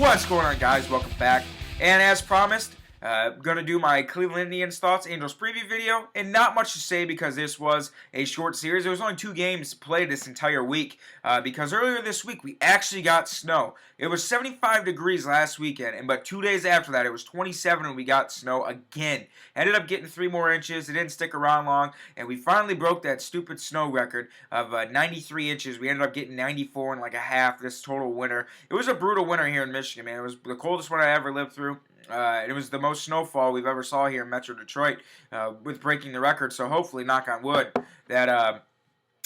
What's going on, guys? Welcome back. And as promised, going to do my Cleveland Indians thoughts, Angels preview video, and not much to say because this was a short series. There was only 2 games played this entire week because earlier this week we actually got snow. It was 75 degrees last weekend, but 2 days after that it was 27 and we got snow again. Ended up getting 3 more inches. It didn't stick around long, and we finally broke that stupid snow record of 93 inches. We ended up getting 94 in like a half this total winter. It was a brutal winter here in Michigan, man. It was the coldest winter I ever lived through. It was the most snowfall we've ever saw here in Metro Detroit, with breaking the record. So hopefully, knock on wood, that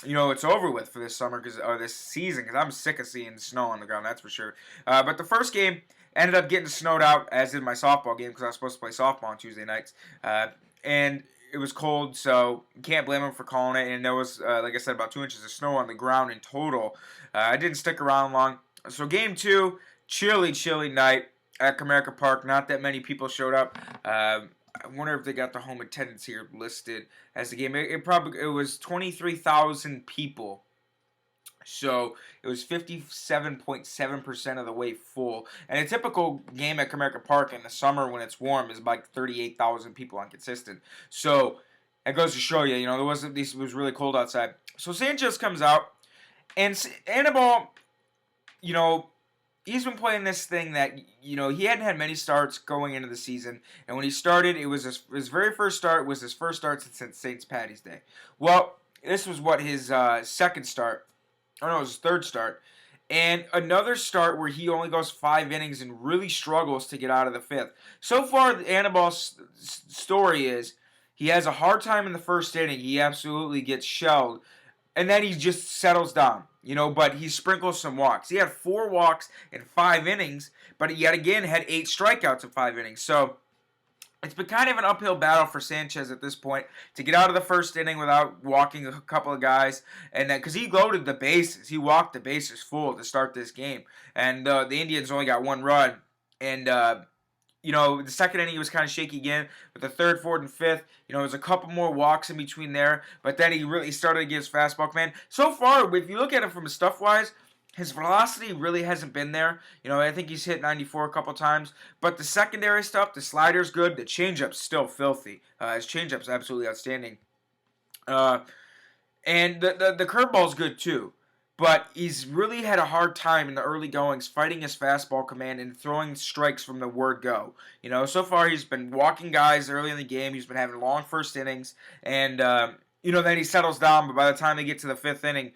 it's over with for this summer or this season. Because I'm sick of seeing snow on the ground, that's for sure. But the first game ended up getting snowed out, as did my softball game because I was supposed to play softball on Tuesday nights, and it was cold, so you can't blame them for calling it. And there was, like I said, about 2 inches of snow on the ground in total. I didn't stick around long. So game 2, chilly night at Comerica Park. Not that many people showed up. I wonder if they got the home attendance here listed as the game. It was 23,000 people. So it was 57.7% of the way full. And a typical game at Comerica Park in the summer when it's warm is like 38,000 people on consistent. So it goes to show you, it was really cold outside. So Sanchez comes out, and Anibal, he's been playing this thing that, he hadn't had many starts going into the season. And when he started, it was his very first start was his first start since St. Patty's Day. Well, this was his second start. Oh, no, it was his third start. And another start where he only goes 5 innings and really struggles to get out of the 5th. So far, the Anibal's story is he has a hard time in the first inning. He absolutely gets shelled. And then he just settles down, but he sprinkles some walks. He had 4 walks in 5 innings, but he yet again had 8 strikeouts in 5 innings. So it's been kind of an uphill battle for Sanchez at this point to get out of the first inning without walking a couple of guys. And then, because he loaded the bases, he walked the bases full to start this game. And the Indians only got 1 run. And, the second inning he was kind of shaky again, but the third, fourth, and fifth, there was a couple more walks in between there, but then he really started to get his fastball command. So far, if you look at it from stuff-wise, his velocity really hasn't been there. I think he's hit 94 a couple times, but the secondary stuff, the slider's good, the changeup's still filthy. His changeup's absolutely outstanding. And the curveball's good too. But he's really had a hard time in the early goings fighting his fastball command and throwing strikes from the word go. So far he's been walking guys early in the game. He's been having long first innings. And, then he settles down. But by the time they get to the 5th inning,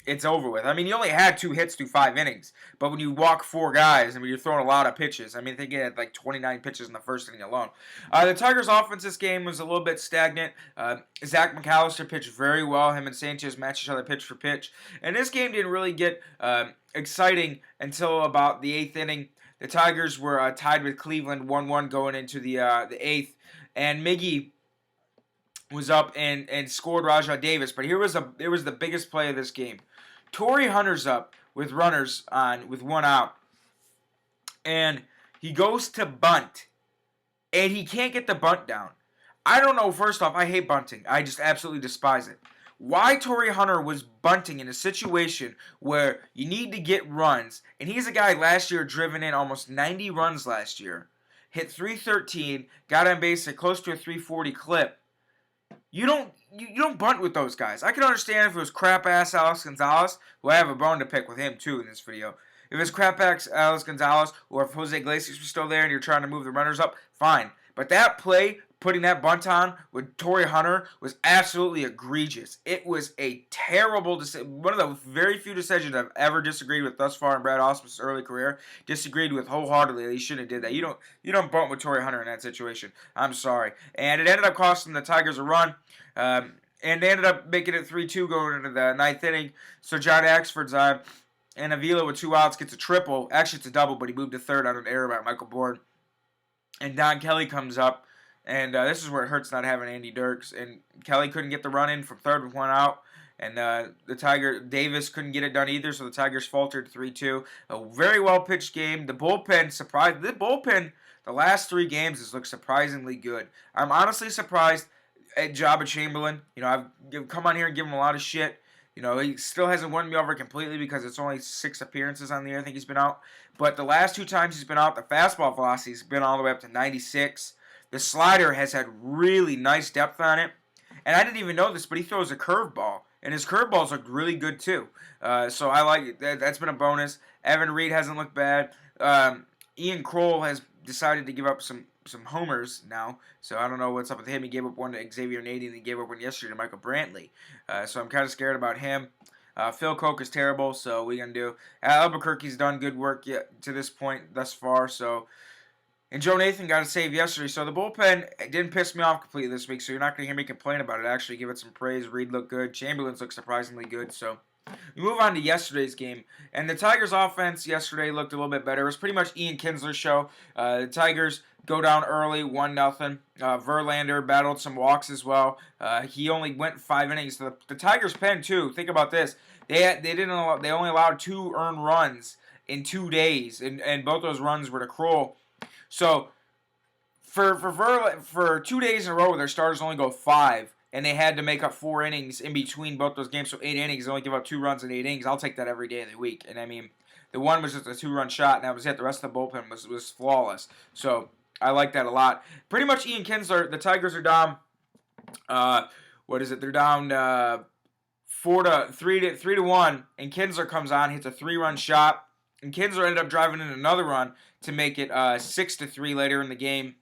it's over with. I mean, he only had 2 hits through 5 innings. But when you walk 4 guys, you're throwing a lot of pitches. I think he had like 29 pitches in the first inning alone. The Tigers' offense this game was a little bit stagnant. Zach McAllister pitched very well. Him and Sanchez matched each other pitch for pitch. And this game didn't really get exciting until about the 8th inning. The Tigers were tied with Cleveland 1-1 going into the 8th. And Miggy was up and scored Rajah Davis. But here was the biggest play of this game. Torrey Hunter's up with runners on with 1 out. And he goes to bunt. And he can't get the bunt down. I don't know. First off, I hate bunting. I just absolutely despise it. Why Torrey Hunter was bunting in a situation where you need to get runs. And he's a guy last year driven in almost 90 runs last year. Hit 313. Got on base at close to a 340 clip. You don't bunt with those guys. I can understand if it was crap-ass Alex Gonzalez, who I have a bone to pick with him, too, in this video. If it was crap-ass Alex Gonzalez, or if Jose Iglesias was still there and you're trying to move the runners up, fine. But that play, putting that bunt on with Torrey Hunter, was absolutely egregious. It was a terrible decision. One of the very few decisions I've ever disagreed with thus far in Brad Ausmus's early career. Disagreed with wholeheartedly that he shouldn't have did that. You don't bunt with Torrey Hunter in that situation. I'm sorry. And it ended up costing the Tigers a run. And they ended up making it 3-2 going into the 9th inning. So John Axford's on. And Avila with 2 outs gets a triple. Actually, it's a double, but he moved to third on an error by Michael Bourne. And Don Kelly comes up. And this is where it hurts not having Andy Dirks. And Kelly couldn't get the run in from third with 1 out. And Davis couldn't get it done either, so the Tigers faltered 3-2. A very well-pitched game. The bullpen surprised. The bullpen, the last 3 games, has looked surprisingly good. I'm honestly surprised at Jabba Chamberlain. I've come on here and give him a lot of shit. He still hasn't won me over completely because it's only 6 appearances on the year I think he's been out. But the last 2 times he's been out, the fastball velocity's been all the way up to 96. The slider has had really nice depth on it. And I didn't even know this, but he throws a curveball. And his curveballs look really good too. So I like it. That's been a bonus. Evan Reed hasn't looked bad. Ian Kroll has decided to give up some homers now, so I don't know what's up with him. He gave up one to Xavier Nady, and he gave up one yesterday to Michael Brantley. So I'm kind of scared about him. Phil Koch is terrible, so what are you going to do? Albuquerque's done good work yet to this point thus far, so... And Joe Nathan got a save yesterday, so the bullpen didn't piss me off completely this week, so you're not going to hear me complain about it. Actually, give it some praise. Reed looked good. Chamberlain's looked surprisingly good, so... We move on to yesterday's game, and the Tigers' offense yesterday looked a little bit better. It was pretty much Ian Kinsler's show. The Tigers go down early, 1-0. Verlander battled some walks as well. He only went 5 innings. So the Tigers' pen too. Think about this: they only allowed 2 earned runs in 2 days, and both those runs were to Kroll. So for 2 days in a row, where their starters only go 5. And they had to make up 4 innings in between both those games, so 8 innings. They only give up 2 runs in 8 innings. I'll take that every day of the week. And I mean, the one was just a 2-run shot, and that was it. The rest of the bullpen was flawless. So I like that a lot. Pretty much Ian Kinsler. The Tigers are down. They're down 3-1, and Kinsler comes on, hits a 3-run shot, and Kinsler ended up driving in another run to make it 6-3 later in the game.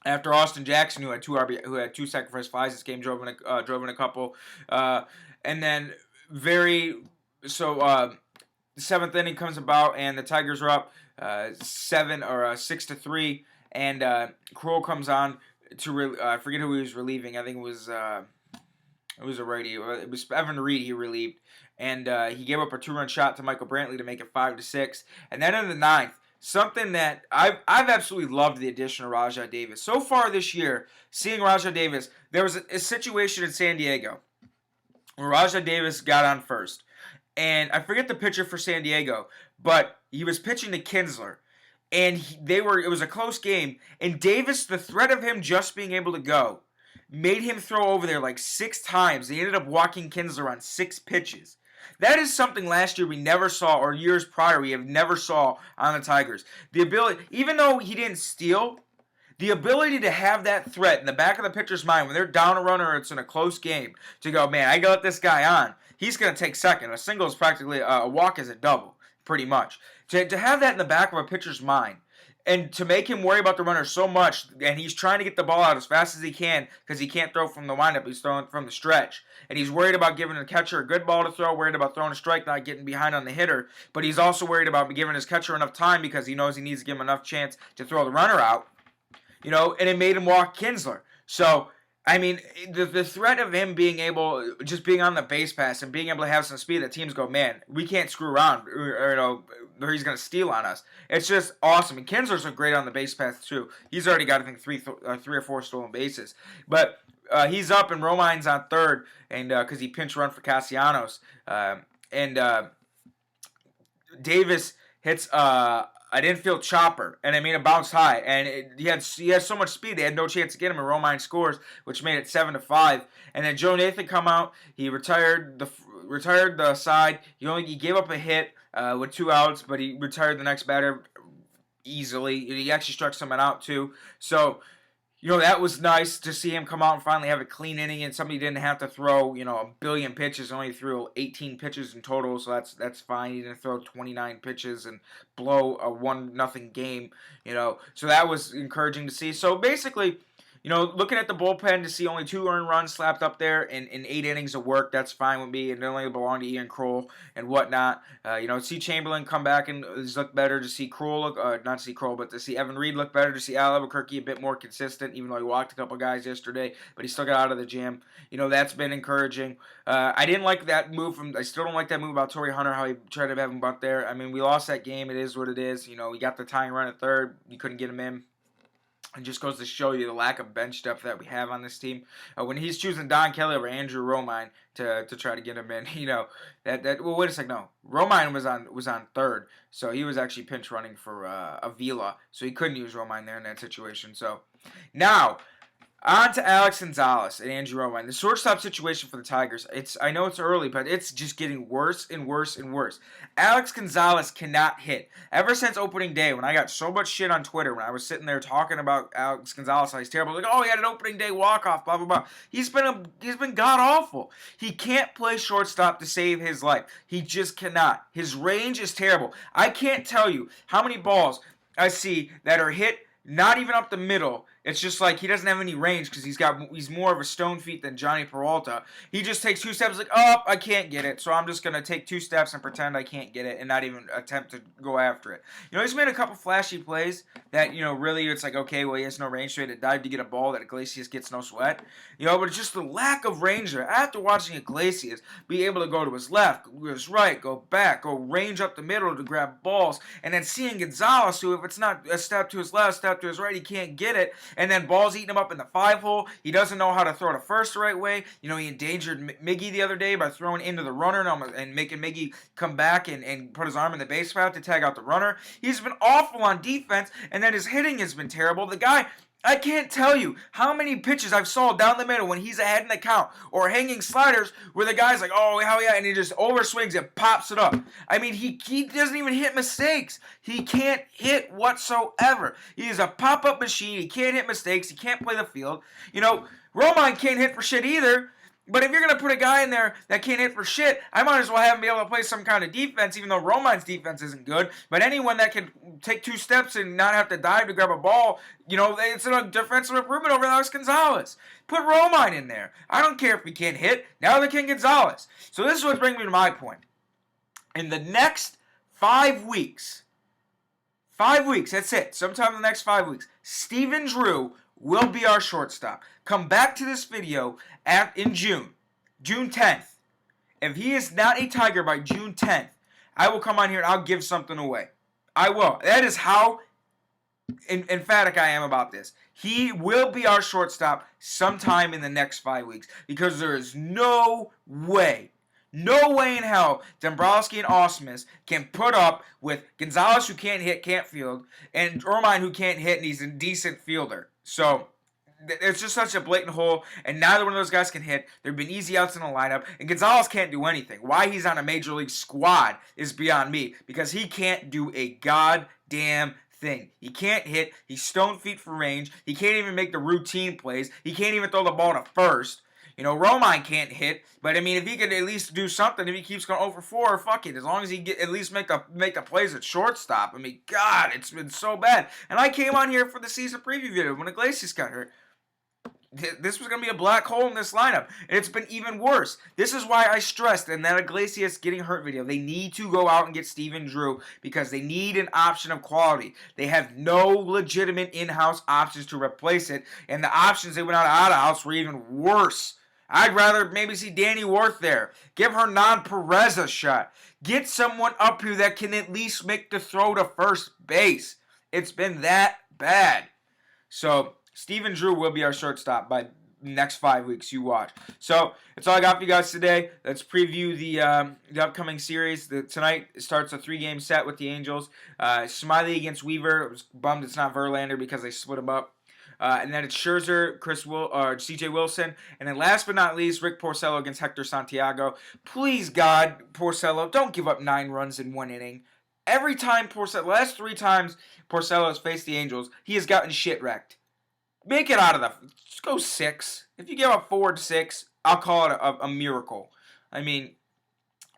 After Austin Jackson, who had 2 sacrifice flies this game, drove in a couple, and then the 7th inning comes about, and the Tigers are up 6-3, and Kroll comes on to I forget who he was relieving. I think it was a righty. It was Evan Reed he relieved, and he gave up a 2-run shot to Michael Brantley to make it 5-6, and then in the 9th. Something that I've absolutely loved the addition of Rajai Davis. So far this year, seeing Rajai Davis, there was a situation in San Diego where Rajai Davis got on first. And I forget the pitcher for San Diego, but he was pitching to Kinsler. And it was a close game. And Davis, the threat of him just being able to go, made him throw over there like 6 times. He ended up walking Kinsler on 6 pitches. That is something last year we never saw, or years prior we have never saw on the Tigers. The ability, even though he didn't steal, the ability to have that threat in the back of the pitcher's mind when they're down a runner or it's in a close game, to go, man, I got this guy on. He's going to take second. A single is practically, a walk is a double, pretty much. To have that in the back of a pitcher's mind, and to make him worry about the runner so much, and he's trying to get the ball out as fast as he can because he can't throw from the windup, he's throwing from the stretch. And he's worried about giving the catcher a good ball to throw, worried about throwing a strike, not getting behind on the hitter. But he's also worried about giving his catcher enough time because he knows he needs to give him enough chance to throw the runner out. And it made him walk Kinsler. So, I mean, the threat of him being on the base pass and being able to have some speed, that teams go, man, we can't screw around, or he's going to steal on us. It's just awesome. And Kinsler's so great on the base pass, too. He's already got, I think, 3 or 4 stolen bases. But he's up, and Romine's on third, and because he pinch run for Castellanos. Davis hits an infield chopper, and I mean it bounced high, and he had so much speed they had no chance to get him. And Romine scores, which made it 7-5. And then Joe Nathan come out. He retired the side. He gave up a hit with 2 outs, but he retired the next batter easily. He actually struck someone out too. So that was nice to see him come out and finally have a clean inning, and somebody didn't have to throw, a billion pitches. Only threw 18 pitches in total, so that's fine. He didn't throw 29 pitches and blow a 1-0 game, So that was encouraging to see. So basically, looking at the bullpen to see only 2 earned runs slapped up there in 8 innings of work, that's fine with me. And it only belonged to Ian Kroll and whatnot. See Chamberlain come back and look better, to see Kroll look, not to see Kroll, but to see Evan Reed look better, to see Al Albuquerque a bit more consistent, even though he walked a couple guys yesterday, but he still got out of the gym. That's been encouraging. I didn't like that move I still don't like that move about Torrey Hunter, how he tried to have him bunt there. I mean, we lost that game. It is what it is. We got the tying run at third. You couldn't get him in. It just goes to show you the lack of bench depth that we have on this team. When he's choosing Don Kelly over Andrew Romine to try to get him in, well, wait a second, no. Romine was on third, so he was actually pinch running for Avila, so he couldn't use Romine there in that situation. So now, On to Alex Gonzalez and Andrew Romine. The shortstop situation for the Tigers, I know it's early, but it's just getting worse and worse and worse. Alex Gonzalez cannot hit. Ever since opening day, when I got so much shit on Twitter, when I was sitting there talking about Alex Gonzalez, how he's terrible, like, oh, he had an opening day walk-off, blah, blah, blah. He's been god-awful. He can't play shortstop to save his life. He just cannot. His range is terrible. I can't tell you how many balls I see that are hit not even up the middle. It's just like he doesn't have any range because he's more of a stone feet than Johnny Peralta. He just takes 2 steps like, oh, I can't get it. So I'm just going to take 2 steps and pretend I can't get it and not even attempt to go after it. He's made a couple flashy plays that, really it's like, okay, well, he has no range, so he had to dive to get a ball that Iglesias gets no sweat. But it's just the lack of range there. After watching Iglesias be able to go to his left, his right, go back, go range up the middle to grab balls, and then seeing Gonzalez, who if it's not a step to his left, step to his right, he can't get it, and then balls eating him up in the 5-hole. He doesn't know how to throw to first the right way. He endangered Miggy the other day by throwing into the runner and making Miggy come back and put his arm in the base path to tag out the runner. He's been awful on defense, and then his hitting has been terrible. The guy, I can't tell you how many pitches I've saw down the middle when he's ahead in the count or hanging sliders where the guy's like, oh, hell yeah, and he just overswings and pops it up. I mean, he doesn't even hit mistakes. He can't hit whatsoever. He is a pop-up machine. He can't hit mistakes. He can't play the field. Romine can't hit for shit either. But if you're going to put a guy in there that can't hit for shit, I might as well have him be able to play some kind of defense, even though Romine's defense isn't good. But anyone that can take 2 steps and not have to dive to grab a ball, it's a defensive improvement over Alex Gonzalez. Put Romine in there. I don't care if he can't hit. Now they can Gonzalez. So this is what brings me to my point. In the next 5 weeks, that's it. Sometime in the next 5 weeks, Stephen Drew will be our shortstop. Come back to this video in June 10th. If he is not a Tiger by June 10th, I will come on here and I'll give something away. I will. That is how emphatic I am about this. He will be our shortstop sometime in the next 5 weeks because there is no way in hell Dombrowski and Osmus can put up with Gonzalez, who can't hit, can't field, and Romine, who can't hit, and he's a decent fielder. So it's just such a blatant hole, and neither one of those guys can hit. There have been easy outs in the lineup, and Gonzalez can't do anything. Why he's on a major league squad is beyond me, because he can't do a goddamn thing. He can't hit. He's stone feet for range. He can't even make the routine plays. He can't even throw the ball to first. Romine can't hit, but I mean, if he could at least do something, if he keeps going 0 for 4, fuck it. As long as he at least make the plays at shortstop. I mean, God, it's been so bad. And I came on here for the season preview video when Iglesias got hurt. This was going to be a black hole in this lineup, and it's been even worse. This is why I stressed in that Iglesias getting hurt video, they need to go out and get Stephen Drew because they need an option of quality. They have no legitimate in-house options to replace it, and the options they went out of house were even worse. I'd rather maybe see Danny Worth there. Give Hernan Perez a shot. Get someone up here that can at least make the throw to first base. It's been that bad. So Stephen Drew will be our shortstop by next 5 weeks. You watch. So that's all I got for you guys today. Let's preview the upcoming series. Tonight starts a 3-game set with the Angels. Smiley against Weaver. I was bummed it's not Verlander because they split him up. And then it's Scherzer, C.J. Wilson. And then last but not least, Rick Porcello against Hector Santiago. Please, God, Porcello, don't give up 9 runs in 1 inning. Every time last 3 times Porcello has faced the Angels, he has gotten shit wrecked. Make it out of just go 6. If you give up 4 to 6, I'll call it a miracle. I mean,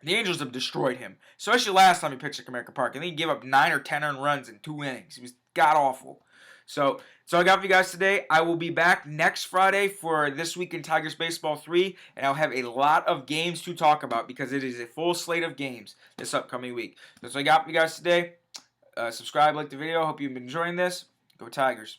the Angels have destroyed him. Especially last time he pitched at Comerica Park. And then he gave up 9 or 10 earned runs in 2 innings. He was god-awful. So I got for you guys today. I will be back next Friday for This Week in Tigers Baseball 3, and I'll have a lot of games to talk about because it is a full slate of games this upcoming week. So I got for you guys today. Subscribe, like the video. Hope you've been enjoying this. Go Tigers.